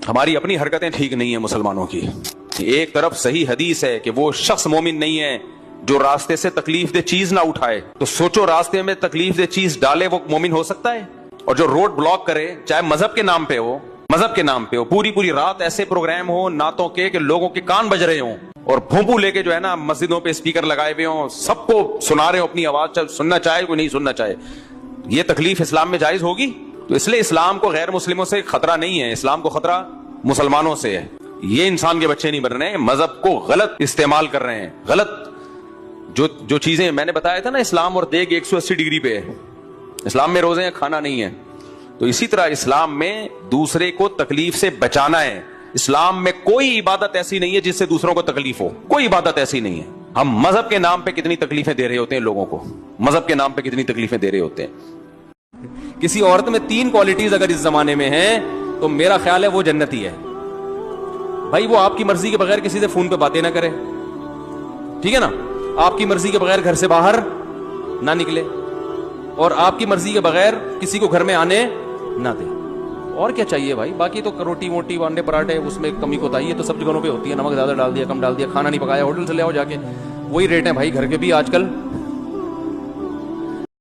ہماری اپنی حرکتیں ٹھیک نہیں ہیں مسلمانوں کی. ایک طرف صحیح حدیث ہے کہ وہ شخص مومن نہیں ہے جو راستے سے تکلیف دہ چیز نہ اٹھائے. تو سوچو راستے میں تکلیف دہ چیز ڈالے وہ مومن ہو سکتا ہے؟ اور جو روڈ بلاک کرے چاہے مذہب کے نام پہ ہو, پوری رات ایسے پروگرام ہو نعتوں کے کہ لوگوں کے کان بج رہے ہوں, اور بھونپو لے کے جو ہے نا مسجدوں پہ اسپیکر لگائے ہوئے ہوں, سب کو سنا رہے ہوں اپنی آواز, سننا چاہے کوئی نہیں سننا چاہے. یہ تکلیف اسلام میں جائز ہوگی؟ تو اس لیے اسلام کو غیر مسلموں سے خطرہ نہیں ہے, اسلام کو خطرہ مسلمانوں سے ہے. یہ انسان کے بچے نہیں بن رہے ہیں, مذہب کو غلط استعمال کر رہے ہیں. غلط جو چیزیں میں نے بتایا تھا نا, اسلام اور دیگ 180 ڈگری پہ ہے. اسلام میں روزے ہیں, کھانا نہیں ہے. تو اسی طرح اسلام میں دوسرے کو تکلیف سے بچانا ہے. اسلام میں کوئی عبادت ایسی نہیں ہے جس سے دوسروں کو تکلیف ہو, کوئی عبادت ایسی نہیں ہے. ہم مذہب کے نام پہ کتنی تکلیفیں دے رہے ہوتے ہیں لوگوں کو, مذہب کے نام پہ کتنی تکلیفیں دے رہے ہوتے ہیں. کسی عورت میں 3 کوالٹیز اگر اس زمانے میں ہیں تو میرا خیال ہے وہ جنتی ہے. بھائی وہ آپ کی مرضی کے بغیر کسی سے فون پہ باتیں نہ کرے, ٹھیک ہے نا, آپ کی مرضی کے بغیر گھر سے باہر نہ نکلے, اور آپ کی مرضی کے بغیر کسی کو گھر میں آنے نہ دے. اور کیا چاہیے بھائی؟ باقی تو روٹی موٹی انڈے پراٹھے اس میں کمی کوتاہی ہے تو سب جگہوں پہ ہوتی ہے, نمک زیادہ ڈال دیا کم ڈال دیا, کھانا نہیں پکایا ہوٹل سے لے آؤ جا کے, وہی ریٹ ہیں بھائی گھر کے بھی آج کل.